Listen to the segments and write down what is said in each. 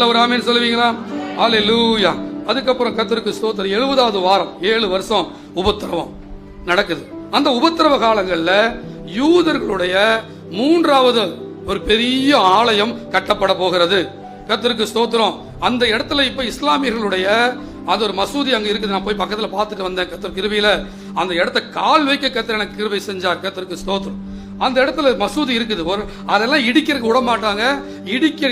நல்ல ஒரு ஆமீன் சொல்லுவீங்களா? ஹல்லேலூயா. அதுக்கப்புறம் கர்த்தருக்கு ஸ்தோத்திரம். 70வது வாரம் 7 வருஷம் உபத்திரவம் நடக்குது. அந்த உபத்திரவ காலங்கள்ல யூதர்களுடைய 3வது ஒரு பெரிய ஆலயம் கட்டப்பட போகிறது. கர்த்தருக்கு ஸ்தோத்திரம். அந்த இடத்துல இப்ப இஸ்லாமியர்களுடைய அது ஒரு மசூதி அங்க இருக்குது. நான் போய் பக்கத்துல பார்த்துட்டு வந்தேன். கர்த்தர் கிருபையில அந்த இடத்த கால் வைக்க கர்த்தர் எனக்கு கிருபை செஞ்சார். கர்த்தருக்கு ஸ்தோத்திரம். அந்த இடத்துல மசூதி இருக்குது. அதெல்லாம் இடிக்கிறதுக்கு விட மாட்டாங்க.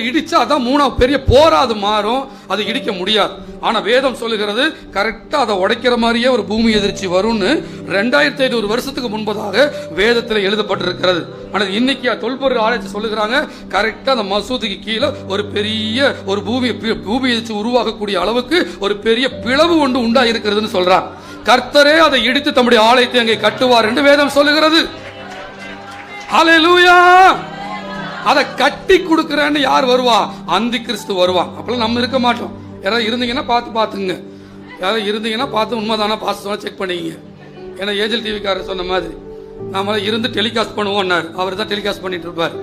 இடிச்சா அதான் 3வது பெரிய போரா அது மாறும். அது இடிக்க முடியாது. ஆனா வேதம் சொல்லுகிறது கரெக்டா அதை உடைக்கிற மாதிரியே ஒரு பூமி எதிர்ச்சி வரும்னு 2500 வருஷத்துக்கு முன்பதாக வேதத்தில் எழுதப்பட்டிருக்கிறது. ஆனா இன்னைக்கு தொல்பொருள் ஆராய்ச்சி சொல்லுகிறாங்க கரெக்டா அந்த மசூதிக்கு கீழே ஒரு பெரிய ஒரு பூமி எதிர்ச்சி உருவாகக்கூடிய அளவுக்கு ஒரு பெரிய பிளவு ஒன்று உண்டா இருக்கிறதுன்னு சொல்றாங்க. கர்த்தரே அதை இடித்து தம்முடைய ஆலயத்தை அங்கே கட்டுவார் என்று வேதம் சொல்லுகிறது. ஹல்லேலூயா. அதை கட்டி கொடுக்கிறேன்னு யார் வருவா? அந்தி கிறிஸ்து வருவான். அப்பெல்லாம் நம்ம இருக்க மாட்டோம். யாராவது இருந்தீங்கன்னா பார்த்துங்க. யாராவது இருந்தீங்கன்னா பார்த்து உண்மைதானா பாஸ்ட் செக் பண்ணிக்கங்க. ஏன்னா ஏஜல் டிவிக்காரர் சொன்ன மாதிரி நாம இருந்து டெலிகாஸ்ட் பண்ணுவோம்னாரு. அவர் தான் டெலிகாஸ்ட் பண்ணிட்டு இருப்பார்.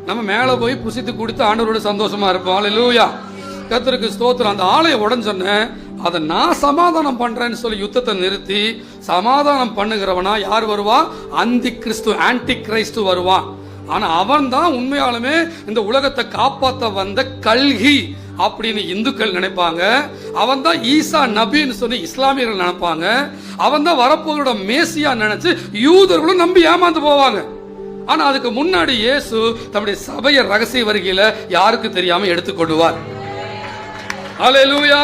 நம்ம மேலே போய் புசித்து குடித்து ஆண்டவரோட சந்தோஷமா இருப்போம். ஹல்லேலூயா. கர்த்தருக்கு ஸ்தோத்திரம். அந்த ஆலயம் உடஞ்சொன்ன அதை நான் சமாதானம் பண்றேன்னு சொல்லி யுத்தத்தை நிறுத்தி சமாதானம் பண்ணுகிறவனா யார் வருவா? அந்தி கிறிஸ்து, ஆன்டி கிரைஸ்து வருவான். ஆனா அவன் தான் உண்மையாலுமே இந்த உலகத்தை காப்பாற்ற வந்த கல்கி அப்படின்னு இந்துக்கள் நினைப்பாங்க. அவன் தான் ஈசா நபின்னு சொல்லி இஸ்லாமியர்கள் நினைப்பாங்க. அவன் தான் வரப்போகிற மேசியா நினைச்சு யூதர்களும் நம்பி ஏமாந்து போவாங்க. ஆனா அதுக்கு முன்னாடி இயேசு தம்முடைய சபையை ரகசிய வருகையில யாருக்கு தெரியாம எடுத்துக்கொள்வார். ஹல்லேலூயா.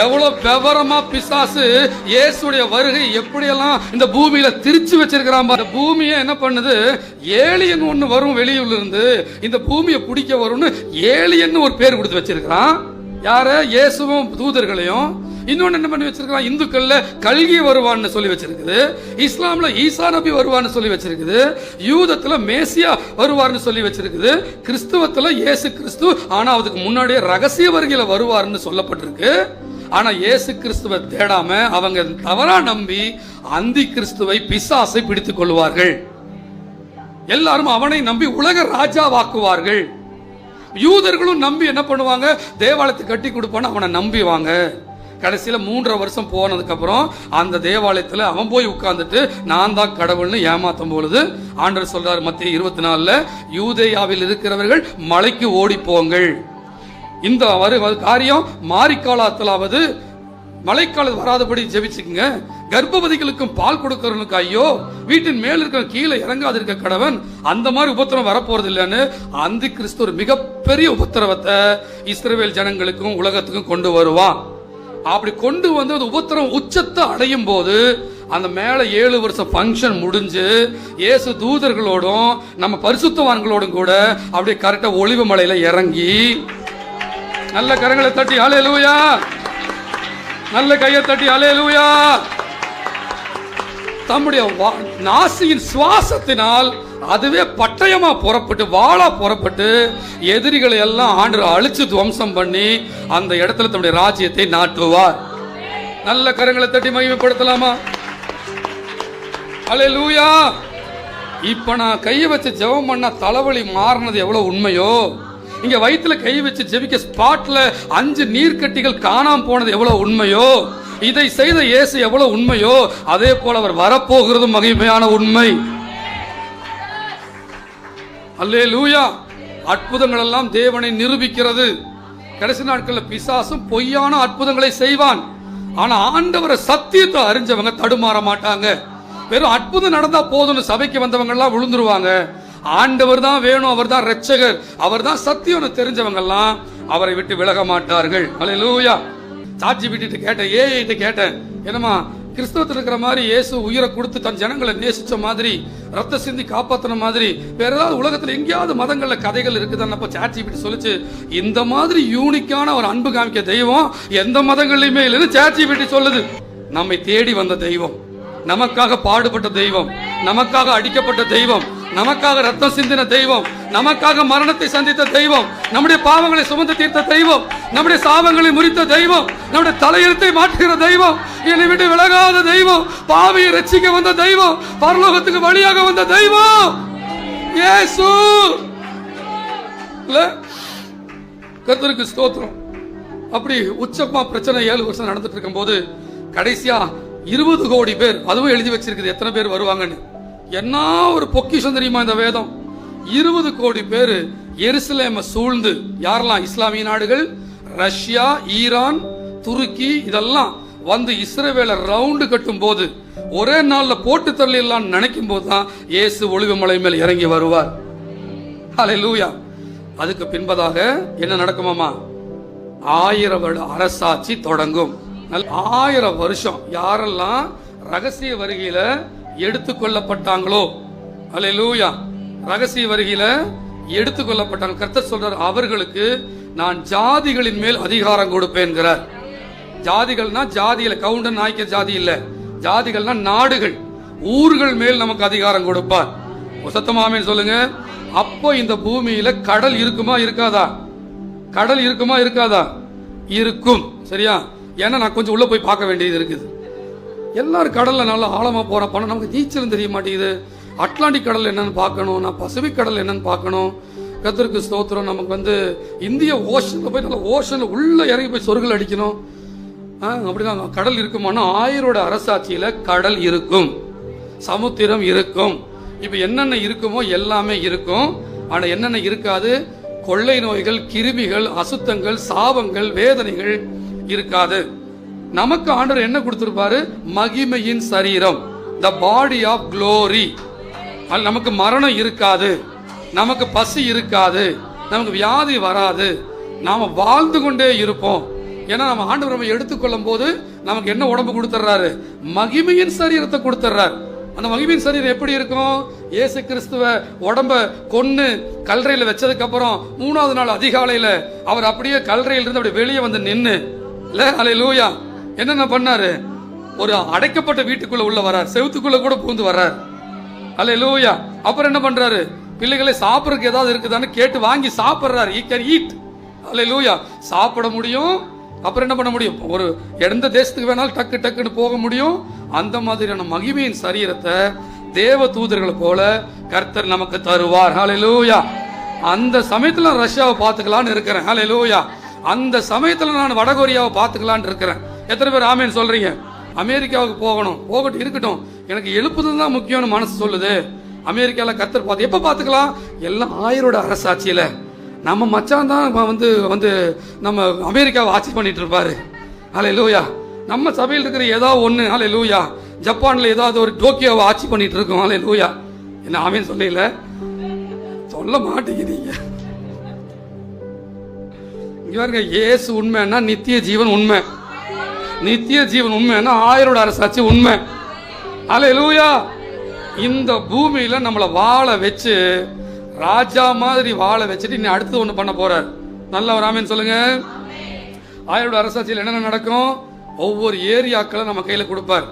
எவ்வளவு விவரமா பிசாசு இயேசுடைய வருகை எப்படியெல்லாம் இந்த பூமியில திரிச்சு வச்சிருக்கிறான். இந்த பூமியை என்ன பண்ணுது? ஏலியன் ஒண்ணு வரும் வெளியூர்ல இருந்து இந்த பூமியை பிடிக்க வரும்னு ஏலியன் ஒரு பேர் கொடுத்து வச்சிருக்கிறான். யார? இயேசுவும் தூதர்களையும். இன்னொன்னு என்ன பண்ணி வச்சிருக்கான்? இந்துக்கள்ல கல்கி வருவான்னு சொல்லி வச்சிருக்குது. இஸ்லாம்ல ஈசா நபி வருவான்னு சொல்லி வச்சிருக்குது. யூதத்துல மேசியா வருவார்னு சொல்லி வச்சிருக்குது. கிறிஸ்துவத்துல இயேசு கிறிஸ்து ஆனா அதுக்கு முன்னாடியே ரகசிய வருகையில வருவார்னு சொல்லப்பட்டிருக்கு. ஆனா இயேசு கிறிஸ்துவை தேடாம அவங்க தவறா நம்பி அந்தி கிறிஸ்துவை பிசாசை பிடித்துக் கொள்வார்கள். எல்லாரும் அவனை நம்பி உலக ராஜாவாக்குவார்கள். யூதர்களும் நம்பி என்ன பண்ணுவாங்க? தேவாலயத்தை கட்டி கொடுப்பான்னு அவனை நம்பிவாங்க. கடைசியில 3.5 வருஷம் போனதுக்கு அப்புறம் அந்த தேவாலயத்துல அவன் போய் உட்கார்ந்துட்டு நான் தான் கடவுள்னு ஏமாத்தும் பொழுது ஆண்டவர் சொல்றாரு மத்திய 24 யூதேயாவில் இருக்கிறவர்கள் மலைக்கு ஓடி போங்கள். இந்த காரியம் மாரிக்காலத்திலாவது மழைக்காலம் வராதபடி ஜெபிச்சுக்குங்க. கர்ப்பவதிகளுக்கும் பால் கொடுக்கிறவனுக்கு ஐயோ, வீட்டின் மேல் இருக்கிற கீழே இறங்காது இருக்க கடவன். அந்த மாதிரி உபத்திரம் வரப்போறது இல்லைன்னு அந்தி கிறிஸ்து ஒரு மிகப்பெரிய உபத்திரவத்தை இஸ்ரவேல் ஜனங்களுக்கும் உலகத்துக்கும் கொண்டு வருவான். அப்படி கொண்டு வந்து உபத்திரம் உச்சத்தை அடையும் போது அந்த மேல 7 வருஷம் பங்கன் முடிஞ்சு இயேசு தூதர்களோடும் நம்ம பரிசுத்தவான்களோடும் கூட அப்படியே கரெக்டா ஒளிவு மலையில இறங்கி நல்ல கரங்களை தட்டி ஹல்லேலூயா, நல்ல கையை தட்டி ஹல்லேலூயா, தம்முடைய நாசியின் சுவாசத்தினால் அதுவே பட்டயமா புறப்பட்டு வாளா புறப்பட்டு எதிரிகளை எல்லாம் ஆண்டவர் அழிச்சு துவம்சம் பண்ணி அந்த இடத்துல தம்முடைய ராஜ்யத்தை நாட்டுவார். நல்ல கரங்களை தட்டி மகிமைப்படுத்தலாமா? ஹல்லேலூயா. இப்ப நான் கையை வச்சு ஜெபம் பண்ண தலைவலி மாறினது எவ்வளவு உண்மையோ, இங்க வயிற்றுல கை வச்சு ஜெபிக்க ஸ்பாட்ல 5 நீர்க்கட்டிகள் காணாம போனது எவ்வளவு உண்மையோ, இதை செய்த இயேசு எவ்வளவு உண்மையோ, அதே போல அவர் வரப்போகிறது மகிமையான உண்மை. அல்லேலூயா. அற்புதங்கள் எல்லாம் தேவனை நிரூபிக்கிறது. கடைசி நாட்களில் பிசாசும் பொய்யான அற்புதங்களை செய்வான். ஆனா ஆண்டவரை சத்தியத்தை அறிஞ்சவங்க தடுமாற மாட்டாங்க. வெறும் அற்புதம் நடந்தா போதும்னு சபைக்கு வந்தவங்க எல்லாம் விழுந்துருவாங்க. ஆண்டவர் தான் வேணும், அவர் தான் இரட்சகர், அவர் தான் சத்தியம்னு தெரிஞ்சவங்க எல்லாம் அவரை விட்டு விலக மாட்டார்கள். அல்லேலூயா. சாட்சி விட்டுட்டு கேட்டேன், ஏஐட்டு கேட்டேன், என்னமா கிறிஸ்தவத்தில் இருக்கிற மாதிரி இயேசு உயிரை கொடுத்து தன் ஜனங்களை நேசிச்ச மாதிரி, ரத்த சிந்தி காப்பாத்தின மாதிரி வேற ஏதாவது உலகத்தில் எங்கேயாவது மதங்கள்ல கதைகள் இருக்குதான்னு சாட்சி விட்டு சொல்லிச்சு. இந்த மாதிரி யூனிக்கான ஒரு அன்பு காமிக்க தெய்வம் எந்த மதங்கள்லயுமே இல்லைன்னு சாட்சி விட்டு சொல்லுது. நம்மை தேடி வந்த தெய்வம், நமக்காக பாடுபட்ட தெய்வம், நமக்காக அடிக்கப்பட்ட தெய்வம், நமக்காக ரத்தம் சிந்தின தெய்வம், நமக்காக மரணத்தை சந்தித்த தெய்வம், நம்முடைய பாவங்களை சுமந்து தீர்த்த தெய்வம், நம்முடைய சாபங்களை முறித்த தெய்வம், நம்முடைய தலையெழுத்தை மாற்றுகிற தெய்வம், என்னை விட்டு விலகாத தெய்வம், பாவியை ரட்சிக்க வந்த தெய்வம், பரலோகத்துக்கு வழியாக வந்த தெய்வம் இயேசு. கர்த்தருக்கு ஸ்தோத்திரம். அப்படி உச்சமா பிரச்சனை 7 வருஷம் நடந்துட்டு இருக்கும் போது கடைசியா 20 கோடி பேர், அதுவும் எழுதி வச்சிருக்குது எத்தனை பேர் வருவாங்கன்னு. என்ன ஒரு பொக்கிஷம் தெரியுமா இந்த வேதம். 20 கோடி பேர் எருசலேமை சூழ்ந்து, யாரெல்லாம்? இஸ்லாமிய நாடுகள், ரஷ்யா, ஈரான், துருக்கி, இதெல்லாம் வந்து இஸ்ரவேலை ரவுண்டு கட்டும் போது, ஒரே நாள்ல போட்டு தள்ளிடலாம் நினைக்கும் போது தான் இயேசு ஒலிவ மலை மேல் இறங்கி வருவார். ஹல்லேலூயா. அதுக்கு பின்பதாக என்ன நடக்குமாமா? 1000 வருட அரசாட்சி தொடங்கும். 1000 வருஷம் யாரெல்லாம் ரகசிய வருகையில எடுத்துக்கொள்ளப்பட்டாங்களோ, ஹல்லேலூயா, ரகசிய வருகையில எடுத்துக்கொள்ளப்பட்டாங்க, கர்த்தர் சொல்றார், அவர்களுக்கு நான் ஜாதிகளின் மேல் அதிகாரம் கொடுப்பேன்கிறார். ஜாதிகள்னா ஜாதியில கவுண்டன் நாய்க்க ஜாதி இல்ல, ஜாதிகள்னா நாடுகள், ஊர்கள் மேல் நமக்கு அதிகாரம் கொடுப்பார். சத்தமாமே சொல்லுங்க. அப்போ இந்த பூமியில கடல் இருக்குமா இருக்காதா? கடல் இருக்குமா இருக்காதா? இருக்கும். சரியா? ஏன்னா நான் கொஞ்சம் உள்ள போய் பார்க்க வேண்டியது இருக்குது. எல்லாரும் கடல்ல நல்லா ஆழமா போறப்ப நமக்கு நீச்சலும் தெரிய மாட்டேங்குது. அட்லாண்டிக் கடல் என்னன்னு பார்க்கணும், நான் பசிபிக் கடல் என்னன்னு பார்க்கணும். கர்த்தருக்கு ஸ்தோத்திரம். நமக்கு வந்து இந்திய ஓஷன்ல போய் நல்லா ஓஷன்ல உள்ள இறங்கி போய் சொருகல் அடிக்கணும். அப்படிதான் கடல் இருக்குமானா 1000 அரசாட்சியில கடல் இருக்கும், சமுத்திரம் இருக்கும். இப்ப என்னென்ன இருக்குமோ எல்லாமே இருக்கும். ஆனா என்னென்ன இருக்காது? கொள்ளை நோய்கள், கிருமிகள், அசுத்தங்கள், சாபங்கள், வேதனைகள் இருக்காது. நமக்கு ஆண்டவர் என்ன கொடுத்திருப்பாரு? மகிமையின் சரீரம், த பாடி ஆஃப் க்ளோரி. நமக்கு மரணம் இருக்காது, நமக்கு பசி இருக்காது, நமக்கு வியாதி வராது, நாம வாழ்ந்து கொண்டே இருப்போம். ஏன்னா நம்ம ஆண்டவர் நம்ம எடுத்துக்கொள்ளும் போது நமக்கு என்ன உடம்பு கொடுத்துறாரு? மகிமையின் சரீரத்தை கொடுத்துறாரு. அந்த மகிமையின் சரீரம் எப்படி இருக்கும்? இயேசு கிறிஸ்துவ உடம்ப கொன்னு கல்லறையில வச்சதுக்கு அப்புறம் 3வது நாள் அதிகாலையில அவர் அப்படியே கல்லறையில இருந்து அப்படி வெளியே வந்து நின்னு, இல்ல ஹல்லேலூயா, என்னென்ன பண்ணாரு? ஒரு அடைக்கப்பட்ட வீட்டுக்குள்ள உள்ள வரார், செவுத்துக்குள்ள கூட பூந்து வர்றார். ஹல்லேலூயா. அப்புறம் என்ன பண்றாரு? பிள்ளைகளை சாப்பிடறதுக்கு ஏதாவது இருக்குதான்னு கேட்டு வாங்கி சாப்பிடுறாரு. He can eat. ஹல்லேலூயா. சாப்பிட முடியும். அப்புறம் என்ன பண்ண முடியும்? ஒரு எந்த தேசத்துக்கு வேணாலும் டக்கு டக்குன்னு போக முடியும். அந்த மாதிரியான மகிமையின் சரீரத்தை தேவ தூதர்களை போல கர்த்தர் நமக்கு தருவார். ஹல்லேலூயா. அந்த சமயத்துல ரஷ்யாவை பார்த்துக்கலான்னு இருக்கிறேன். ஹல்லேலூயா. அந்த சமயத்துல நான் வடகொரியாவை பார்த்துக்கலான்னு இருக்கிறேன். எத்தனை பேர் ஆமேன்னு சொல்றீங்க? அமெரிக்காவுக்கு போகணும், போகட்டும், இருக்கட்டும், எனக்கு எழுப்புதல் தான் முக்கியம்னு மனசு சொல்லுது. அமெரிக்கால கர்த்தர் பார்த்து எப்ப பார்த்துக்கலாம்? எல்லாம் 1000 அரசாட்சியில. நம்ம மச்சான் தான் வந்து வந்து நம்ம அமெரிக்காவை ஆட்சி பண்ணிட்டு இருப்பாரு. ஹல்லேலூயா. நம்ம சபையில் இருக்கிற ஏதாவது ஒண்ணு, ஹல்லேலூயா, ஜப்பான்ல ஏதாவது ஒரு டோக்கியோவை ஆட்சி பண்ணிட்டு இருக்கோம். ஹல்லேலூயா. என்ன ஆமேன்னு சொல்லல? சொல்ல மாட்டேங்கிறீங்க. இங்க பாருங்க, இயேசு உண்மைன்னா நித்திய ஜீவன் உண்மை, நித்திய ஜீவன் உண்மைன்னா 1000 அரசாட்சி உண்மை. ஹல்லேலூயா. இந்த பூமியில நம்மளை வாழ வச்சு, ராஜா மாதிரி வாழ வச்சுட்டு இன்னும் அடுத்து ஒண்ணு பண்ண போறார். நல்லா ஒரு ஆமேன்னு சொல்லுங்க. 1000 அரசாட்சியில் என்னென்ன நடக்கும்? ஒவ்வொரு ஏரியாக்களை நம்ம கையில கொடுப்பார்.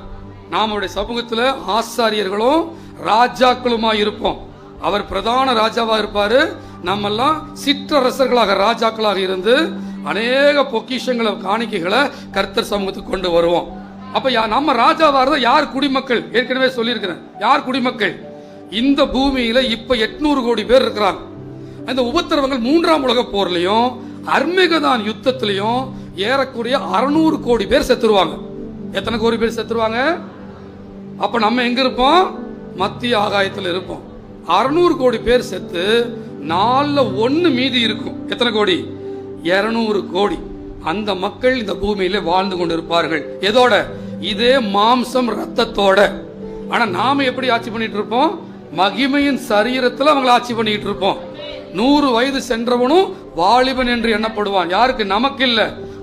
நாமுடைய சமூகத்துல ஆசாரியர்களும் ராஜாக்களுமா இருப்போம். அவர் பிரதான ராஜாவா இருப்பாரு. நம்ம எல்லாம் சிற்றரசர்களாக ராஜாக்களாக இருந்து அநேக பொக்கிஷங்களை, காணிக்கைகளை கர்த்தர் சமூகத்துக்கு கொண்டு வருவோம். அப்ப நம்ம ராஜாவா இருந்தா யார் குடிமக்கள்? ஏற்கனவே சொல்லியிருக்கிறேன். யார் குடிமக்கள்? இந்த பூமியில இப்ப 800 கோடி பேர் இருக்கிறாங்க. இந்த உபத்திரவங்கள் 3ஆம் உலக போர்லயும் அர்மேகதான் யுத்தத்திலையும் ஏறக்குறைய 600 கோடி பேர் செத்துருவாங்க. எத்தனை கோடி பேர் செத்துருவாங்க? அப்ப நம்ம எங்க இருப்போம்? மத்திய ஆகாயத்தில் இருப்போம். 600 கோடி பேர் செத்து 4/1 மீதி இருக்கும். எத்தனை கோடி? 200 கோடி. அந்த மக்கள் இந்த பூமியில வாழ்ந்து கொண்டிருப்பார்கள். எதோட? இதே மாம்சம் ரத்தத்தோட. ஆனா நாம எப்படி ஆட்சி பண்ணிட்டு இருப்போம்? மகிமையின் சரீரத்தில் அவங்களை ஆட்சி பண்ணிட்டு இருப்போம். 100 வயது சென்றவனும் வாலிபன் என்று எண்ணப்படுவான். யாருக்கு? நமக்கு இல்ல,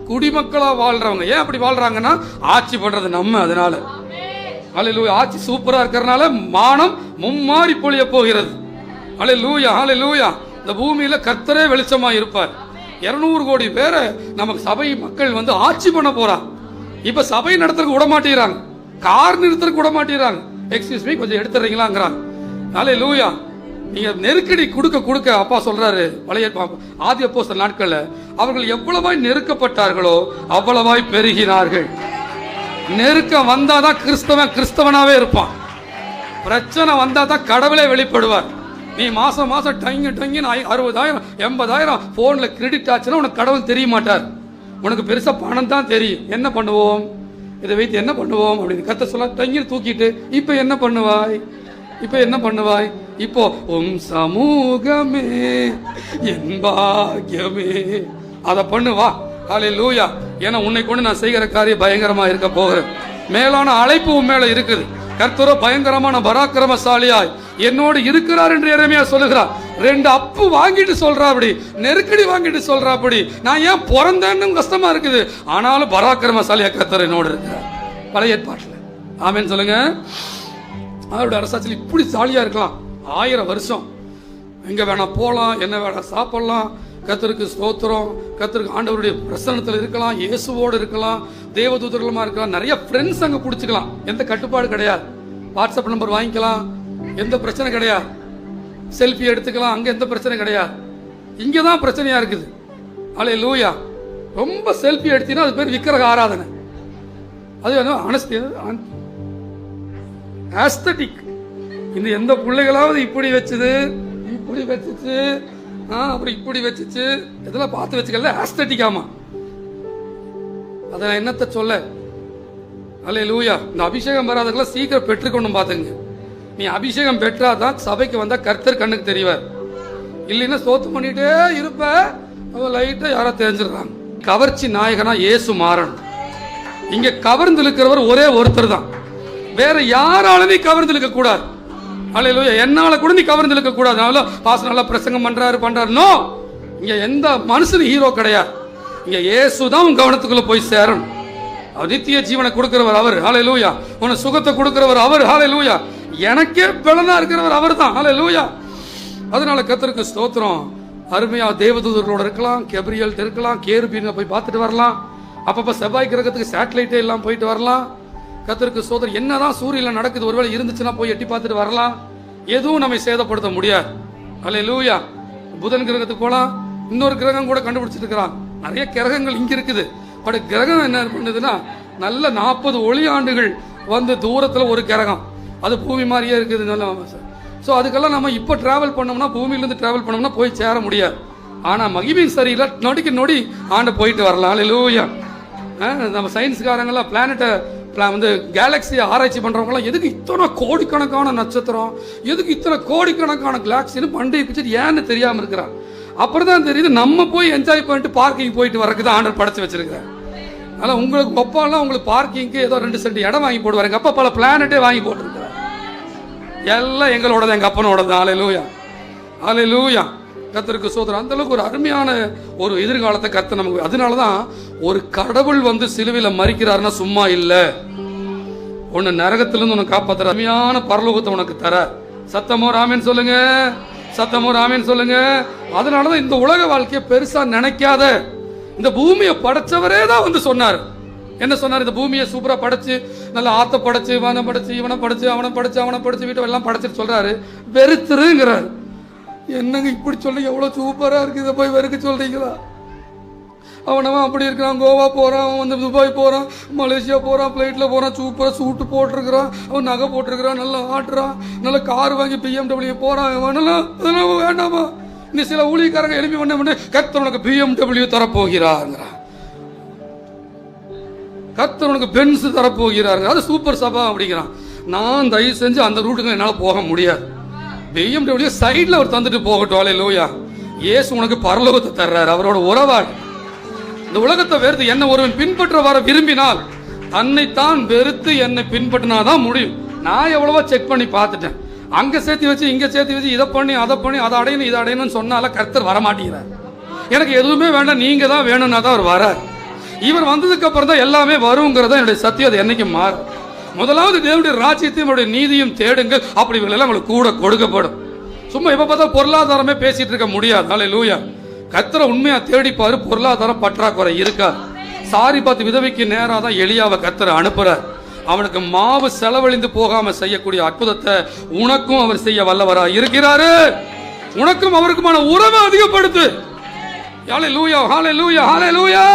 குடிமக்களா வாழ்றவங்க. ஏன் அப்படி வாழ்றாங்கன்னா ஆட்சி பண்றது நம்ம. அதனால ஹல்லேலூயா. ஆட்சி சூப்பரா இருக்கிறதுனால மானம் மும்மாறி பொழிய போகிறது. ஹல்லேலூயா, ஹல்லேலூயா. இந்த பூமியில கர்த்தரே வெளிச்சமா இருப்பார். 200 கோடி பேரை நமக்கு சபை மக்கள் வந்து ஆட்சி பண்ண போறாங்க. இப்ப சபை நடத்துறதுக்கு விட மாட்டேங்கிறாங்க, கார் நிறுத்துறதுக்கு விட மாட்டேங்கிறாங்க. எக்ஸ்கியூஸ் மீ, கொஞ்சம் எடுத்துறீங்களாங்கிறாங்க. ஹல்லேலூயா. நீங்க நெருக்கடி கொடுக்க கொடுக்க அப்பா சொல்றாரு, பழைய ஆதி அப்போஸ்தலர் நாட்கள்ல அவர்கள் எவ்வளவாய் நெருக்கப்பட்டார்களோ அவ்வளவாய் பெருகினார்கள். நெருக்கம் வந்தாதான் கிறிஸ்தவனாவே இருப்பான். பிரச்சனை வந்தாதான் கடவுளே வெளிப்படுவார். நீ மாசம் மாசம் டங்கி 60,000 80,000 போன்ல கிரெடிட் ஆச்சுன்னா உனக்கு கடவுள் தெரிய மாட்டார். உனக்கு பெருசா பணம் தான் தெரியும். என்ன பண்ணுவோம், இதை வைத்து என்ன பண்ணுவோம் அப்படின்னு கத்த சொல்ல டங்கின்னு தூக்கிட்டு இப்ப என்ன பண்ணுவாய், இப்ப என்ன பண்ணுவாய், இப்போ உம் சமூகமே என் பாக்கியமே அதை பண்ணுவா. ஹல்லேலூயா. ஏன்னா உன்னை கொண்டு நான் செய்கிற காரியம் பயங்கரமா இருக்க போகிறேன். மேலான அழைப்பு உன் மேல இருக்குது. கர்த்தரோ பயங்கரமான பராக்கிரமசாலியாய் என்னோடு இருக்கிறார் என்று எரேமியா சொல்லுகிறார். 2 அப்பு வாங்கிட்டு சொல்றா, அப்படி நெருக்கடி வாங்கிட்டு சொல்றா, அப்படி நான் ஏன் பிறந்தேன்னு கஷ்டமா இருக்குது, ஆனாலும் பராக்கிரமசாலியா கர்த்தர் என்னோடு இருக்கிறார். பழைய ஏற்பாட்டில் ஆமென் சொல்லுங்க. அவருடைய அரசாட்சியில் இப்படி ஜாலியா இருக்கலாம். 1000 வருஷம் எங்க வேணா போலாம், என்ன வேணா சாப்பிடலாம். கர்த்தருக்கு ஸ்தோத்திரம். கர்த்தருக்கு ஆண்டவருடைய பிரசன்னத்தில் இருக்கலாம், இயேசுவோடு இருக்கலாம், தேவதூதர்களுமா இருக்கலாம், நிறைய ஃப்ரெண்ட்ஸ் அங்க பிடிச்சிக்கலாம். எந்த கட்டுப்பாடு கிடையாது. வாட்ஸ்அப் நம்பர் வாங்கிக்கலாம், எந்த பிரச்சனை கிடையாது. செல்ஃபி எடுத்துக்கலாம், அங்க எந்த பிரச்சனை கிடையாது. இங்கதான் பிரச்சனையா இருக்குது. ஹல்லேலூயா. ரொம்ப செல்ஃபி எடுத்தீங்கன்னா அது பேர் விக்கிரக ஆராதனை. அது ஆஸ்தட்டிக். இந்த எந்த பிள்ளைகளாவது இப்படி வச்சது, இப்படி வச்சுச்சு, அப்புறம் இப்படி வச்சுச்சு, இதெல்லாம் பார்த்து வச்சுக்கல, ஆஸ்தட்டிக்காமா. அதை என்னத்தை சொல்ல. ஹல்லேலூயா. இந்த அபிஷேகம் வராதவங்களை சீக்கிரம் பெற்றுக்கொண்டு பாத்துங்க. நீ அபிஷேகம் பெற்றாதான் சபைக்கு வந்தா கர்த்தர் கண்ணுக்கு தெரிவார். இல்லைன்னா சோத்து பண்ணிட்டே இருப்ப, லைட்டா யாரோ தெரிஞ்சிடறாங்க. கவர்ச்சி நாயகனா இயேசு மாறணும். இங்க கவர்ந்து இருக்கிறவர் ஒரே ஒருத்தர் தான். வேற யாராலும் நீ கவர்ந்து இருக்க கூடாது. ஹல்லேலூயா. என்னால கூட நீ கவர்ந்து இருக்க கூடாது. பாஸ்டர் நல்லா பிரசங்கம் பண்றாரு. நோ, இங்க எந்த மனுஷனும் ஹீரோ கிடையாது. இங்க இயேசு தான் உன் கவனத்துக்குள்ள போய் சேரணும். அவர் நித்திய ஜீவனை கொடுக்கிறவர் அவர். ஹல்லேலூயா. உன சுகத்தை கொடுக்கிறவர் அவர். ஹல்லேலூயா. எனக்கே பலனா இருக்கிறவர் அவர் தான். ஹல்லேலூயா. அதனால கர்த்தருக்கு ஸ்தோத்திரம். அருமையா தேவதூதர்களோட இருக்கலாம், கெப்ரியல் இருக்கலாம், கேருபீன் போய் பார்த்துட்டு வரலாம். அப்பப்ப செவ்வாய் கிரகத்துக்கு சேட்டலைட்டே எல்லாம் போயிட்டு வரலாம். கர்த்தருக்கு ஸ்தோத்திரம். என்னதான் சூரியன்ல நடக்குது ஒருவேளை இருந்துச்சுன்னா போய் எட்டி பார்த்துட்டு வரலாம். எதுவும் நம்மை சேதப்படுத்த முடியாது. ஹல்லேலூயா. புதன் கிரகத்துக்கு போலாம். இன்னொரு கிரகம் கூட கண்டுபிடிச்சிட்டு இருக்கிறான். நிறைய கிரகங்கள் இங்க இருக்குது. பட் கிரகம் என்ன பண்ணுதுன்னா, நல்ல 40 ஒளி ஆண்டுகள் வந்து தூரத்துல ஒரு கிரகம், அது பூமி மாதிரியே இருக்குது. நல்ல ஸோ அதுக்கெல்லாம் நம்ம இப்போ டிராவல் பண்ணோம்னா, பூமியிலேருந்து டிராவல் பண்ணோம்னா போய் சேர முடியாது. ஆனால் மகிமையின் சரியில்லை, நொடிக்கு நொடி ஆண்டு போயிட்டு வரலாம். ஹல்லேலூயா. நம்ம சயின்ஸ்காரங்கெல்லாம் பிளானட்டை வந்து கேலக்ஸியை ஆராய்ச்சி பண்ணுறவங்களாம் எதுக்கு இத்தனை கோடிக்கணக்கான நட்சத்திரம், எதுக்கு இத்தனை கோடிக்கணக்கான கேலக்ஸின்னு பண்டைய பிடிச்சிட்டு ஏன்னு தெரியாமல் இருக்கிறான். அப்புறம் தான் தெரியுது நம்ம போய் என்ஜாய் பண்ணிட்டு பார்க்கிங் போயிட்டு வரக்கு தான் ஆண்டர் படைச்சு வச்சிருக்கிறேன். அதனால் உங்களுக்கு அப்பாலாம் உங்களுக்கு பார்க்கிங்க்கு ஏதோ 2 சென்ட் இடம் வாங்கி போடுவார். எங்கள் அப்பா பல பிளானட்டே வாங்கி போட்டுருக்கிறார். எல்லாம் எங்களோட தான், எங்கள் அப்பனோட தான். ஹல்லேலூயா. ஹல்லேலூயா. கர்த்தருக்கு ஸ்தோத்திரம். அந்த அளவுக்கு ஒரு அருமையான ஒரு எதிர்காலத்தை கர்த்தர் நமக்கு. அதனாலதான் ஒரு கடவுள் வந்து சிலுவையில் மரிக்கிறாருன்னா சும்மா இல்லை. உன்னை நரகத்திலிருந்து உனக்கு காப்பாத்துற அருமையான பரலோகத்தை உனக்கு தர. சத்தமோ ராமேன்னு சொல்லுங்க, சத்தமோ ராமேன்னு சொல்லுங்க. அதனாலதான் இந்த உலக வாழ்க்கையை பெருசா நினைக்காத. இந்த பூமியை படைச்சவரே தான் வந்து சொன்னார். என்ன சொன்னார்? இந்த பூமியை சூப்பரா படைச்சு, நல்ல ஆத்த படைச்சு, இவனை படைச்சு, இவனை படைச்சு, அவனை படைச்சு, அவனை படைச்சு, வீட்டை எல்லாம் படைச்சிட்டு சொல்றாரு வெறுத்துருங்கிறார். என்னங்க இப்படி சொல்லி, எவ்வளவு சூப்பரா இருக்கு, இதை போய் வெறுக்க சொல்றீங்களா? அவனவன் அப்படி இருக்கிறான், கோவா போறான், அவன் வந்து துபாய் போறான், மலேசியா போறான், பிளைட்ல போறான், சூப்பரா சூட்டு போட்டிருக்கிறான், அவன் நகை போட்டிருக்கிறான், நல்லா ஆட்டுறான், நல்ல கார் வாங்கி BMW போறான். அதெல்லாம் வேண்டாமா? இந்த சில ஊழியக்காரங்க எழுப்பி பண்ண கர்த்தர் உனக்கு BMW தரப்போகிறாருங்கிறான், கர்த்தர் உனக்கு பென்ஸ் தரப்போகிறாருங்க, அது சூப்பர் சபா அப்படிங்கிறான். நான் தயவு செஞ்சு அந்த ரூட்டுக்கு என்னால் போக முடியாது. BMW சைட்ல அவர் தந்துட்டு போகட்டும். ஹல்லேலூயா. இயேசு உனக்கு பரலோகத்தை தர்றாரு, அவரோட உறவாள். இந்த உலகத்தை வெறுத்து என்னை ஒருவன் பின்பற்ற வர விரும்பினால் தன்னைத்தான் வெறுத்து என்னை பின்பற்றினாதான் முடியும். நான் எவ்வளவோ செக் பண்ணி பார்த்துட்டேன். அங்க சேர்த்து வச்சு, இங்க சேர்த்து வச்சு, இதை பண்ணி அதை பண்ணி, அதை அடையணும் இதை அடையணும்னு சொன்னால கர்த்தர் வரமாட்டேங்கிறார். எனக்கு எதுவுமே வேண்டாம், நீங்க தான் வேணும்னா தான் அவர் வரார். இவர் வந்ததுக்கு அப்புறம் தான் எல்லாமே வருங்கிறதா என்னுடைய சத்தியம். அது என்னைக்கு மாறும். முதலாவது தேவனுடைய ராஜ்யத்தையும் அவருடைய நீதியும் தேடுங்கள், அப்படி இவங்களெல்லாம் உங்களுக்கு கூட கொடுக்கப்படும். சும்மா எப்ப பார்த்தா பொருளாதாரமே பேசிட்டு இருக்க முடியாது. ஹல்லேலூயா. கர்த்தரை உண்மையா தேடிப்பாரு, பொருளாதாரம் பற்றாக்குறை இருக்கா. சாரி பார்த்து விதவைக்கு நேரா தான் எலியாவை கர்த்தரை அனுப்புறார். அவனுக்கு மாவு செலவழிந்து போகாம செய்யக்கூடிய அற்புதத்தை உனக்கும் அவர் செய்ய வல்லவரா இருக்கிறாரு. உனக்கும் அவருக்குமான உறவை அதிகப்படுத்து. ஹல்லேலூயா, ஹல்லேலூயா, ஹல்லேலூயா.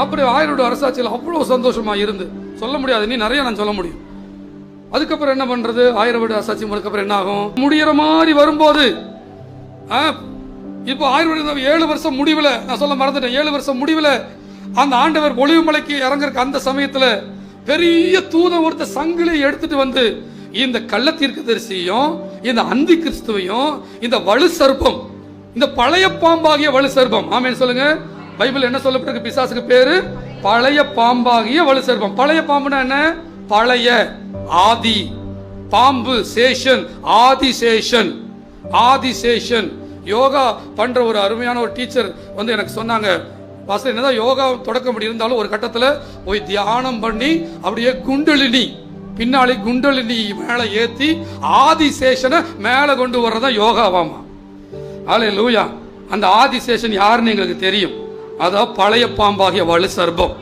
அப்படி ஆயரோட அரசாட்சியில் அவ்வளவு சந்தோஷமா இருந்து சொல்ல முடியாது. நீ நிறைய நான் சொல்ல முடியும். அதுக்கப்புறம் என்ன பண்றது? 1000 வருட அரசாட்சி அதுக்கப்புறம் என்ன ஆகும்? முடிகிற மாதிரி வரும்போது இப்போ 1000 வருடம் 7 வருஷம் முடிவில், நான் சொல்ல மறந்துட்டேன், 7 வருஷம் முடிவில் அந்த ஆண்டவர் ஒளிவு மலைக்கு இறங்குறக்கு அந்த சமயத்துல பெரிய தூதன் ஒருத்த சங்கிலியை எடுத்துட்டு வந்து இந்த கள்ள தீர்க்கதரிசியையும் இந்த அந்தி கிறிஸ்துவையும் இந்த வலு சர்ப்பம், இந்த பழைய பாம்பாகிய வலு சர்ப்பம், ஆமென் சொல்லுங்க. பைபிள் என்ன சொல்லப்பட்டிருக்கு? பிசாசுக்கு பேரு பழைய பாம்பாகிய வலு சர்ப்பம். பழைய பாம்புனா என்ன? பழைய, ஆதி, பாம்பு, சேஷன், ஆதிசேஷன். ஆதிசேஷன் யோகா பண்ற ஒரு அருமையான ஒரு டீச்சர் வந்து எனக்கு சொன்னாங்க, பாஸ்டர் என்னதான் யோகா தொடக்க முடியும் இருந்தாலும் ஒரு கட்டத்துல போய் தியானம் பண்ணி அப்படியே குண்டலினி பின்னாடி குண்டலினி மேல ஏத்தி ஆதிசேஷனை மேல கொண்டு வர்றதா யோகாவாமா. அல்லேலூயா. அந்த ஆதிசேஷன் யாருன்னு எங்களுக்கு தெரியும். அதான் பழைய பாம்பாகிய வலு சர்ப்பம்.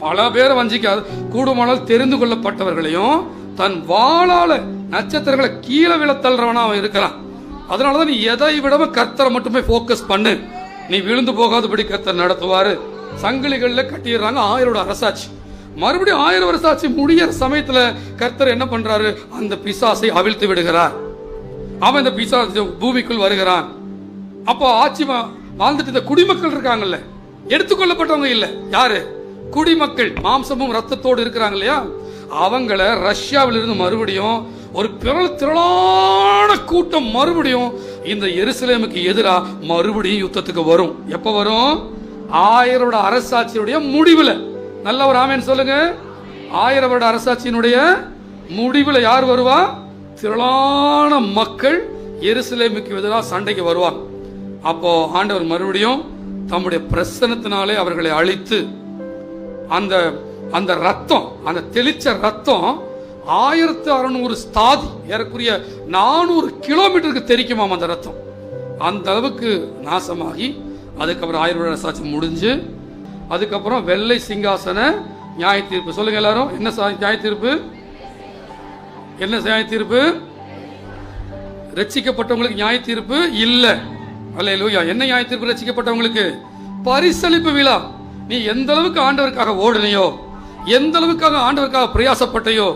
பல பேர் வஞ்சிக்காது, கூடுமானால் தெரிந்து கொள்ளப்பட்டவர்களையும் தன் வாளால நட்சத்திரங்களை கீழே விழ தள்ளுறவனா அவன் இருக்கலாம். அதனாலதான் நீ எதை விடவும் கர்த்தரை மட்டுமே போக்கஸ் பண்ணு, நீ விழுந்து போகாதபடி கர்த்தர் நடத்துவாரு. சங்கிலிகள்ல கட்டிடுறாங்க 1000 வருட அரசாட்சி. மறுபடியும் 1000 வருட அரசாட்சி முடிகிற சமயத்துல கர்த்தர் என்ன பண்றாரு? அந்த பிசாசை அவிழ்த்து விடுகிறார். அவன் இந்த பிசாசு பூமிக்குள் வருகிறான். அப்போ ஆட்சி வாழ்ந்துட்டு இந்த குடிமக்கள் இருக்காங்கல்ல, எடுத்துக்கொள்ளப்பட்டவங்க இல்ல, யாரு? குடிமக்கள், மாம்சமும் ரத்தத்தோடு இருக்கிறாங்க இல்லையா, அவங்கள ரஷ்யாவிலிருந்து மறுபடியும் ஒரு திரளான கூட்டம் மறுபடியும் இந்த எருசலேமுக்கு எதிராக மறுபடியும் யுத்தத்துக்கு வரும். எப்ப வரும்? 1000 வருட அரசாட்சியுடைய முடிவுல. நல்ல ஒரு ஆமென் சொல்லுங்க. 1000 வருட அரசாட்சியினுடைய முடிவுல யார் வருவா? திரளான மக்கள் எருசலேமுக்கு எதிராக சண்டைக்கு வருவாங்க. அப்போ ஆண்டவர் மறுபடியும் தம்முடைய பிரசன்னத்தினாலே அவர்களை அழித்து அந்த அந்த ரத்தம், அந்த தெளிச்ச ரத்தம் 1600 ஸ்தாதி, ஏறக்குரிய 400 கிலோமீட்டருக்கு தெரிக்குமாம் அந்த ரத்தம். அந்த அளவுக்கு நாசமாகி அதுக்கப்புறம் 1000 வருட அரசாட்சி முடிஞ்சு அதுக்கப்புறம் வெள்ளை சிங்காசன நியாய தீர்ப்பு. சொல்லுங்க எல்லாரும், என்ன நியாய தீர்ப்பு? என்ன நியாய தீர்ப்பு? ரட்சிக்கப்பட்டவங்களுக்கு நியாய தீர்ப்பு இல்ல. அல்லேலூயா. என்ன நியாய தீர்ப்பு? ரட்சிக்கப்பட்டவங்களுக்கு பரிசளிப்பு விழா. நீ எந்த அளவுக்கு ஆண்டவருக்காக ஓடுனியோ, எந்த அளவுக்காக ஆண்டவருக்காக பிரயாசப்பட்டையோ,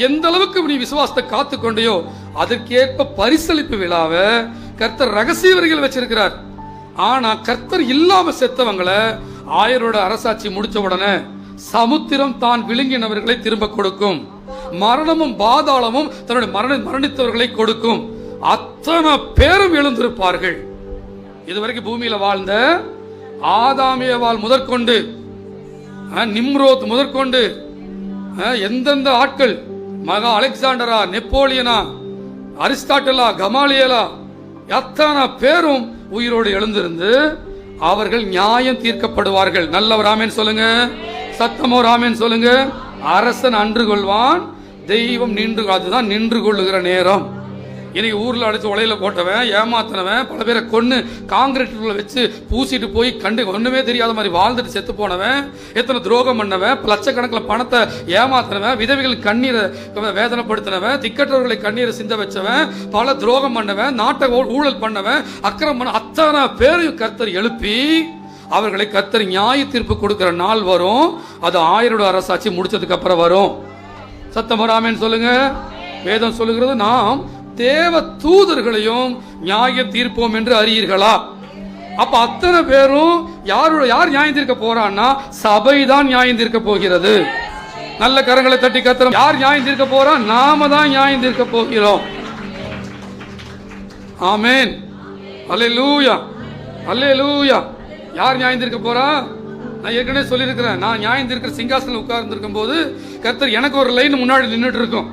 எந்த அளவுக்கு நீ விசுவாசத்தை காத்து கொண்டையோ அதற்கேற்ப பரிசளிப்பு விழாவை கர்த்தர் ரகசிய வரிகள் வச்சிருக்கிறார். ஆனா கர்த்தர் இல்லாம செத்தவங்களை 1000 வருட அரசாட்சி முடிச்ச உடனே சமுத்திரம் தான் விழுங்கினவர்களை திரும்ப கொடுக்கும், மரணமும் பாதாளமும் தன்னுடைய மரணித்தவர்களை கொடுக்கும். அத்தனை பேரும் எழுந்திருப்பார்கள். இதுவரைக்கும் பூமியில வாழ்ந்த ஆதாமியவாள் முதற்கொண்டு நிம்ரோத் முதற்கொண்டு எந்தெந்த ஆட்கள், மகா அலெக்சாண்டரா, நெப்போலியனா, அரிஸ்டாட்டலா, கமாலியலா, அத்தனை பேரும் உயிரோடு எழுந்திருந்து அவர்கள் நியாயம் தீர்க்கப்படுவார்கள். நல்லவர் ஆமென் சொல்லுங்க. சத்தமோ ஆமென் சொல்லுங்க. அரசன் அன்று கொள்வான், தெய்வம் நின்று, அதுதான் நின்று கொள்ளுகிற நேரம். இன்னைக்கு ஊர்ல அடிச்சு உலையில போட்டவன், ஏமாத்தினவன், பல பேரை கொன்னு காங்கிரீட் வச்சு பூசிட்டு போய் கண்டு ஒண்ணுமே தெரியாத மாதிரி வாழ்ந்துட்டு செத்து போனவன், எத்தனை துரோகம் பண்ணவன், லட்சக்கணக்கில் பணத்தை ஏமாத்தினவன், விதவைகள் கண்ணீரை வேதனைப்படுத்தினவன், திக்கற்றவர்களை கண்ணீரை சிந்த வச்சவன், பல துரோகம் பண்ணவன், நாட்டை ஊழல் பண்ணவன், அக்கிரமம் பண்ண அத்தனை பேரையும் கர்த்தர் எழுப்பி அவர்களை கர்த்தர் நியாய தீர்ப்பு கொடுக்கிற நாள் வரும். அது 1000 வருட அரசாட்சி முடிச்சதுக்கு அப்புறம் வரும். சத்தமராமேன்னு சொல்லுங்க. வேதம் சொல்லுகிறது, நாம் தேவ தூதர்களையும் நியாயம் தீர்ப்போம் என்று அறியீர்களா? அப்ப அத்தனை பேரும் யார் நியாயம் தீர்க்க போறான்னா சபைதான் நியாயம் தீர்க்க போகிறது. நல்ல கரங்களை தட்டி கத்துறோம். யார் நியாயம் தீர்க்க போறா? நாம தான் நியாயம் தீர்க்க போகிறோம். ஆமென். அல்லேலூயா, அல்லேலூயா. யார் நியாயம் தீர்க்க போறா? நான் ஏற்கனவே சொல்லியிருக்கிறேன், நான் நியாயம் தீர்க்கிற சிங்காசனம் உட்கார்ந்து இருக்கும் போது கர்த்தர் எனக்கு ஒரு லைன் முன்னாடி நின்றுட்டு இருக்கும்.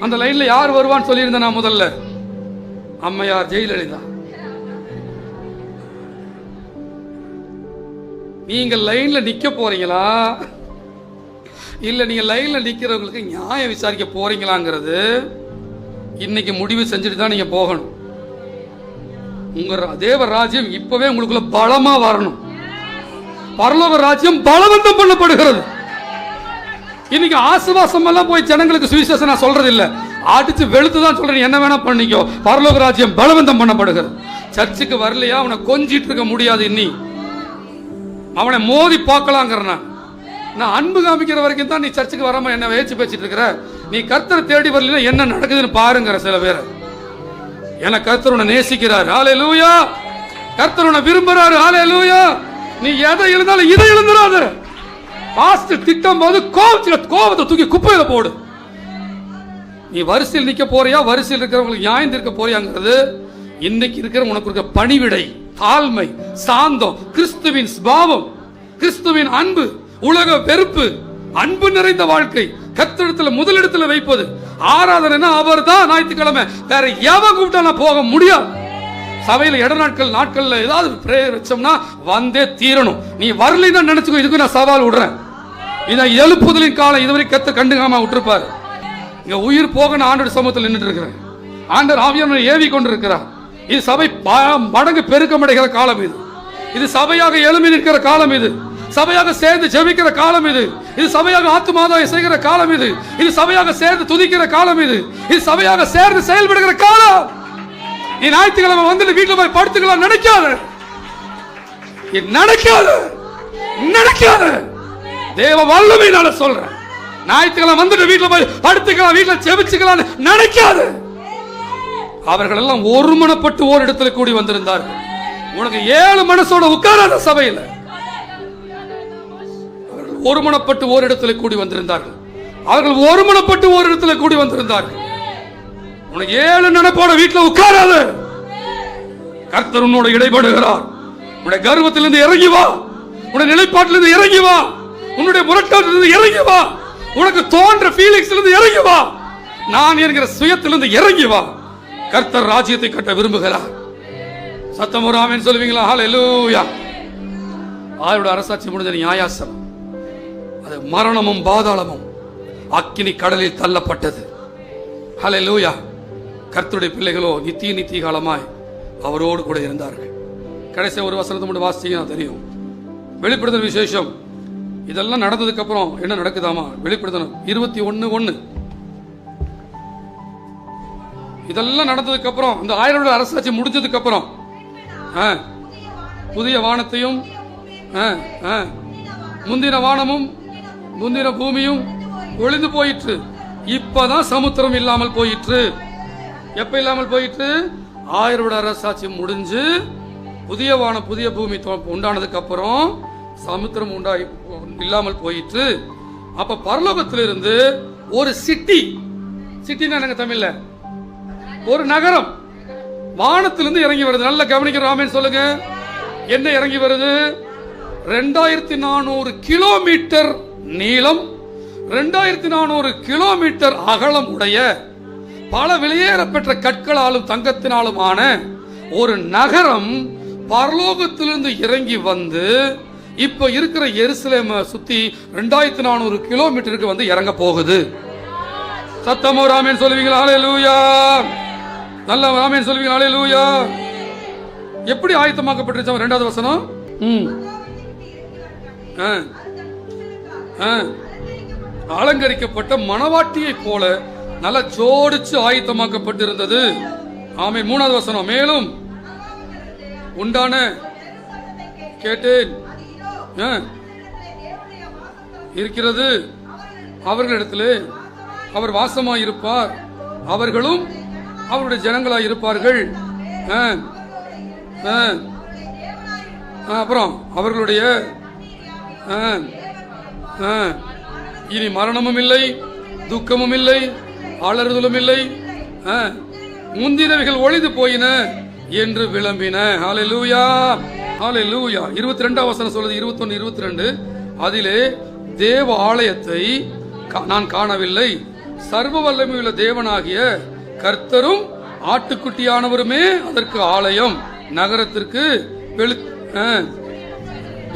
அந்த லைன்ல யார் வருவான்னு சொல்லியிருந்தேன் நான் முதல்ல? அம்மையார் ஜெயலலிதா. நீங்க லைன்ல நிக்க போறீங்களா, இல்ல நீங்க லைன்ல நிக்கிறவங்களுக்கு நியாயம் விசாரிக்க போறீங்களாங்கிறது இன்னைக்கு முடிவு செஞ்சுட்டு தான் நீங்க போகணும். உங்க தேவ ராஜ்யம் இப்பவே உங்களுக்குள்ள பலமா வரணும். பரலோக ராஜ்யம் பலவந்தம் பண்ணப்படுகிறது. இன்னைக்கு ஆசுவாசம் எல்லாம் போய் ஜனங்களுக்கு சுவிசேஷம் நான் சொல்றது இல்ல, அடிச்சு வெளுத்து தான் சொல்றேன். என்ன வேணா பண்ணிக்கோ, பரலோக ராஜ்யம் பலவந்தம் பண்ணப்படுகிறது. சர்ச்சுக்கு வரலையா அவனை கொஞ்சிட்டு இருக்க முடியாது. இன்னி அவனை மோதி பார்க்கலாங்கிறேன். நான் அன்பு காமிக்கிற வரைக்கும் தான் நீ சர்ச்சுக்கு வராம என்ன வேச்சு பேசிட்டு இருக்கிற. நீ கர்த்தரை தேடி வரல என்ன நடக்குதுன்னு பாருங்கிற சில பேர். என கர்த்தர் உன்னை நேசிக்கிறார். ஹல்லேலூயா. கர்த்தர் உன்னை விரும்புறாரு. ஹல்லேலூயா. நீ எதை எழுந்தாலும் இதை எழுந்துறாத. பாஸ்ட் திட்டம் போது கோபத்தை தூக்கி குப்பையில போடு. நீ வரிசையில் நிக்க போறியா, வரிசையில் இருக்கிறவங்களுக்கு நியாயம் இருக்க போறியாங்கிறது இன்னைக்கு இருக்கிற உனக்கு இருக்க பணிவிடை, தாழ்மை, சாந்தம், கிறிஸ்துவின் சுபாவம், கிறிஸ்துவின் அன்பு, உலக வெறுப்பு, அன்பு நிறைந்த வாழ்க்கை, கர்த்தரிடத்துல முதலிடத்துல வைப்பது. ஆராதனை அவர் தான் ஞாயிற்றுக்கிழமை. வேற எவன் கூப்பிட்டா நான் போக முடியாது. சபையில இட நாட்கள்ல ஏதாவது பிரேயர் வச்சோம்னா வந்தே தீரணும். நீ வரலைன்னா நினைச்சுக்கோ, இதுக்கு நான் சவால் விடுறேன். இதை எழுப்புதலின் காலம் இதுவரை கர்த்தர் கண்டுக்காம விட்டுருப்பாரு. இங்க உயிர் போக நான் ஆண்டவர் சமூகத்தில் நின்றுட்டு இருக்கிறேன். ஆண்டவர் ஆவியானவரை ஏவி கொண்டிருக்கிறார். இது சபை மடங்கு பெருக்கமடைகிற காலம். இது சபையாக எழும்பி நிற்கிற காலம். இது சபையாக சேர்ந்து ஜெபிக்கிற காலம். இது சபையாக ஆத்துமாதாயம் செய்கிற காலம். இது சபையாக சேர்ந்து துதிக்கிற காலம். இது சபையாக சேர்ந்து செயல்படுகிற காலம். நீ ஞாயிற்றுக்கிழமை வந்துட்டு வீட்டுல போய் படுத்துக்கலாம் நினைக்காத. தேவ வல்லமையினால சொல்றேன். ஞாயிற்றுக்கிழமை வந்துட்டு வீட்டுல போய் படுத்துக்கலாம், வீட்டுல ஜெபிச்சுக்கலாம் நினைக்காத. அவர்கள் எல்லாம் ஒருமனப்பட்டு ஓரிடத்துல கூடி வந்திருந்தார்கள். உனக்கு 7 மனசோட உட்காராத சபையில. அவர்கள் ஒருமனப்பட்டு ஓரிடத்துல கூடி வந்திருந்தார்கள். அவர்கள் ஒருமனப்பட்டு ஓரிடத்துல கூடி வந்திருந்தார்கள். உனக்கு 7 நினைப்போட வீட்டுல உட்காராத. கர்த்தர் உன்னோட இடைபடுகிறார். உன்னுடைய கர்வத்திலிருந்து இறங்கி வா. உன்னுடைய நிலைப்பாட்டிலிருந்து இறங்கி வா. உன்னுடைய முரட்டாட்டிலிருந்து இறங்கி வா. உனக்கு தோன்ற ஃபீலிங்ஸ்லிருந்து இறங்கி வா. நான் என்கிற சுயத்திலிருந்து இறங்கி வா. கர்த்தர் ராஜ்யத்தை கட்ட விரும்புகிறார். சத்தம் ஒரு ஆமென் சொல்லுவீங்களா? ஹல்லேலூயா. ஆரோட அரசாட்சி முடிஞ்ச நியாயாசனம், அது மரணமும் பாதாளமும் அக்கினி கடலில் தள்ளப்பட்டது. ஹல்லேலூயா. கர்த்தருடைய பிள்ளைகளோ நித்திய காலமாய் அவரோடு கூட இருந்தார்கள். கடைசி ஒரு வசனத்தை மட்டும் வாசிச்சீங்கன்னா தெரியும். வெளிப்படுத்தல் விசேஷம் இதெல்லாம் நடந்ததுக்கு அப்புறம் என்ன நடக்குதாமா? வெளிப்படுத்தல் 21:1. இதெல்லாம் நடந்ததுக்கு அப்புறம், இந்த 1000 அரசாட்சி முடிஞ்சதுக்கு அப்புறம் புதிய வானத்தையும் முந்தின வானமும் முந்தின பூமியும் ஒளிந்து போயிற்று. இப்பதான் சமுத்திரம் இல்லாமல் போயிற்று. எப்ப இல்லாமல் போயிற்று? 1000 அரசாட்சி முடிஞ்சு புதிய வானம் புதிய பூமி உண்டானதுக்கு அப்புறம் சமுத்திரம் இல்லாமல் போயிற்று. அப்ப பரலோகத்திலிருந்து ஒரு சிட்டின்னா எனக்கு தமிழ்ல ஒரு நகரம் வானத்திலிருந்து இறங்கி வருது. நல்ல கவனிக்கிற ஆமென் சொல்லுங்க. என்ன இறங்கி வருது? 2400 கிலோமீட்டர் நீளம், 2400 கிலோமீட்டர் அகலம் உடைய பல வெளியேறப்பெற்ற கற்களாலும் தங்கத்தினாலுமான ஒரு நகரம் பரலோகத்திலிருந்து இறங்கி வந்து இப்ப இருக்கிற எருசலேமை சுத்தி 2400 கிலோமீட்டருக்கு வந்து இறங்க போகுது. சத்தமோ ஆமென் சொல்லுவீங்களா? ஹல்லேலூயா. நல்ல ஆமென் சொல்லுவீங்களா? ஹல்லேலூயா. எப்படி ஆயத்தமாக்கப்பட்டிருச்சா? 2வது வசனம். அலங்கரிக்கப்பட்ட மணவாட்டியை போல நல்ல ஜோடிச்சு ஆயத்தமாக்கப்பட்டிருந்தது. ஆமென். 3வது வசனம். மேலும் உண்டான கேட்டேன் இருக்கிறது, அவர்களிடத்திலே அவர் வாசமாயிருப்பார், அவர்களும் அவருடைய ஜனங்களாய் இருப்பார்கள். அப்புறம் அவர்களுடைய இனி மரணமும் இல்லை, துக்கமும் இல்லை, அலறுதலும் இல்லை, முந்தினவைகள் ஒழிந்து போயின என்று விளம்பின. ஹல்லேலூயா. ஹல்லேலூயா. 22வது வசனம் சொல்லுது. 21, 22. அதிலே தேவ ஆலயத்தை நான் காணவில்லை, சர்வ வல்லமையுள்ள தேவனாகிய கர்த்தரும் ஆட்டுக்குட்டியானவருமே அதற்கு ஆலயம், நகரத்திற்கு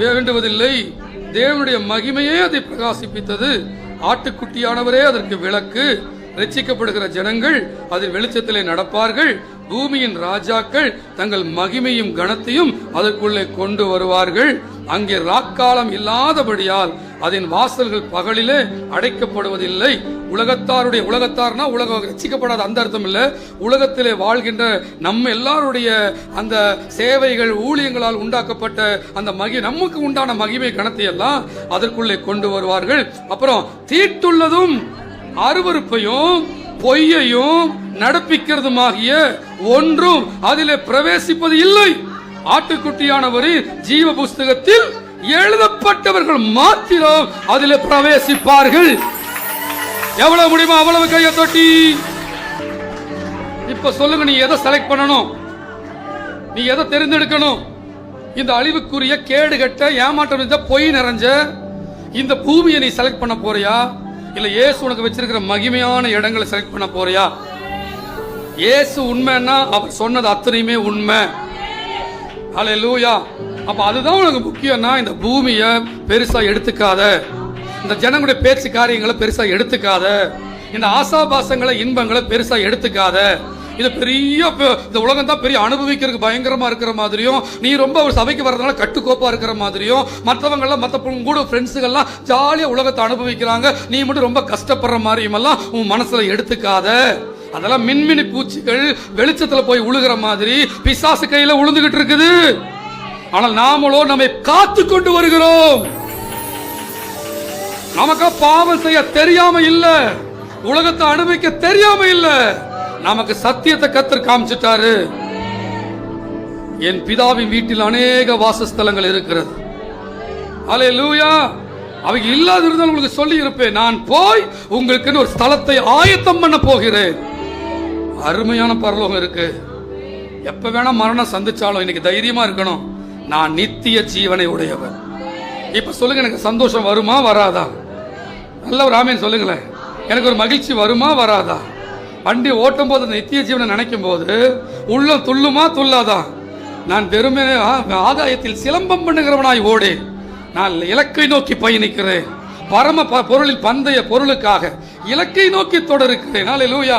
வேண்டுவதில்லை. தேவனுடைய மகிமையே அதை பிரகாசிப்பித்தது. ஆட்டுக்குட்டியானவரே அதற்கு விளக்கு. ரட்சிக்கப்படுகிற ஜனங்கள் அதில் வெளிச்சத்திலே நடப்பார்கள். பூமியின் ராஜாக்கள் தங்கள் மகிமையும் கனத்தையும் அதற்குள்ளே கொண்டு வருவார்கள். அங்கே ராக்காலம் இல்லாதபடியால் அதன் வாசல்கள் பகலிலே அடைக்கப்படுவதில்லை. உலகத்தார்னா உலகம் ரட்சிக்கப்படாத அந்த அர்த்தம் இல்லை. உலகத்திலே வாழ்கின்ற நம்ம எல்லாருடைய அந்த சேவைகள் ஊழியங்களால் உண்டாக்கப்பட்ட அந்த நமக்கு உண்டான மகிமை கனத்தை எல்லாம் அதற்குள்ளே கொண்டு வருவார்கள். அப்புறம் தீட்டுள்ளதும் அருவருப்பையும் பொய்யையும் நடப்பிக்கிறதுமாகிய ஒன்றும் அதிலே பிரவேசிப்பது இல்லை. ஆட்டுக்குட்டியானவரின் ஜீவ புஸ்தகத்தில் எழுதப்பட்டவர்கள் மாத்திரம் அதிலே பிரவேசிப்பார்கள். எவ்வளவு முடியுமோ அவ்வளவு கையை தொட்டி. இப்ப சொல்லுங்க, நீ எதை செலக்ட் பண்ணணும்? நீ எதை தெரிந்தெடுக்கணும்? இந்த அழிவுக்குரிய கேடுகட்ட ஏமாற்றம் பொய் நிறைஞ்ச இந்த பூமியை நீ செலக்ட் பண்ண போறியா, இல்ல இயேசு உனக்கு வச்சிருக்கிற மகிமையான இடங்களை செலக்ட் பண்ண போறியா? இயேசு உண்மைன்னா அவர் சொன்னது அத்தனையுமே உண்மை. ஹல்லேலூயா. அப்ப அதுதான் உனக்கு முக்கியம்னா இந்த பூமியை பெருசா எடுத்துக்காத, இந்த ஜனங்களுடைய பேச்சு காரியங்களை பெருசா எடுத்துக்காத, இந்த ஆசாபாசங்களை இன்பங்களை பெருசா எடுத்துக்காத. இது பெரிய இந்த உலகம் தான் பெரிய அனுபவிக்கிறதுக்கு பயங்கரமா இருக்கிற மாதிரியும், நீ ரொம்ப ஒரு சபைக்கு வர்றதுனால கட்டுக்கோப்பா இருக்கிற மாதிரியும், மற்றவங்கெல்லாம் மற்ற கூட ஃப்ரெண்ட்ஸுகள்லாம் ஜாலியா உலகத்தை அனுபவிக்கிறாங்க, நீ மட்டும் ரொம்ப கஷ்டப்படுற மாதிரியும் எல்லாம் உன் மனசுல எடுத்துக்காத. அதெல்லாம் மின்மினி பூச்சிகள் வெளிச்சத்துல போய் உழுகிற மாதிரி பிசாசு கையில உழுந்துகிட்டு இருக்குது. ஆனால் நாமளோ நம்மை காத்து கொண்டு வருகிறோம். நமக்கு பாவம் செய்ய தெரியாம இல்ல, உலகத்தை அனுபவிக்க தெரியாம இல்ல, நமக்கு சத்தியத்தை கர்த்தர் காமிச்சிட்டாரு. என் பிதாவின் வீட்டில் அநேக வாசஸ்தலங்கள் இருக்கிறது. ஹல்லேலூயா. அவைகள் இல்லாதிருந்தால் உங்களுக்கு சொல்லி இருப்பேன், நான் போய் உங்களுக்கு ஒரு ஸ்தலத்தை ஆயத்தம் பண்ண போகிறேன். அருமையான பரலோகம் இருக்கு. எப்ப வேணா மரணம் சந்திச்சாலும் இன்னைக்கு தைரியமா இருக்கணும், நான் நித்திய ஜீவனை உடையவன். இப்ப சொல்லுங்க, எனக்கு சந்தோஷம் வருமா வராதா? நல்ல ஒரு ஆமீன் சொல்லுங்களேன். எனக்கு ஒரு மகிழ்ச்சி வருமா வராதா? வண்டி ஓட்டும் போது நித்திய ஜீவனை நினைக்கும் போது உள்ளம் துள்ளுமா துள்ளாதா? நான் வெறுமே ஆகாயத்தில் சிலம்பம் பண்ணுகிறவனாய் ஓடே, நான் இலக்கை நோக்கி பயணிக்கிறேன். பரம பொருளில் பந்தய பொருளுக்காக இலக்கை நோக்கி தொடருக்கிறேன். ஹல்லேலூயா.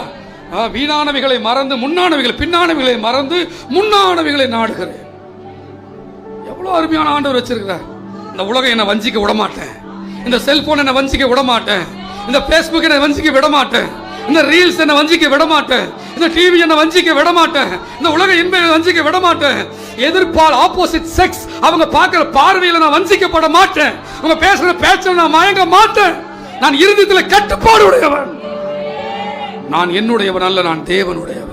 வீணானவைகளை மறந்து முன்னானவைகளை, பின்னானவைகளை மறந்து முன்னானவைகளை நாடுகிறேன். எவ்வளவு அருமையான ஆண்டவர் வச்சிருக்கிறார். இந்த உலகம் என்ன வஞ்சிக்க விட மாட்டேன், இந்த செல்போன் என்ன வஞ்சிக்க விட மாட்டேன், இந்த பேஸ்புக் என்ன வஞ்சிக்க விட மாட்டேன், இந்த ரீல்ஸ் என்ன வஞ்சிக்க விட மாட்டேன், இந்த டிவி என்ன வஞ்சிக்க விட மாட்டேன், இந்த உலக இன்பை வஞ்சிக்க விட மாட்டேன். எதிர்ப்பால் ஆப்போசிட் செக்ஸ் அவங்க பார்க்கிற பார்வையில நான் வஞ்சிக்கப்பட மாட்டேன். அவங்க பேசுற பேச்சில் நான் மயங்க மாட்டேன். நான் இருதயத்தில் கட்டுப்பாடு உடையவன். நான் என்னுடையவன் அல்ல, நான் தேவனுடையவன்.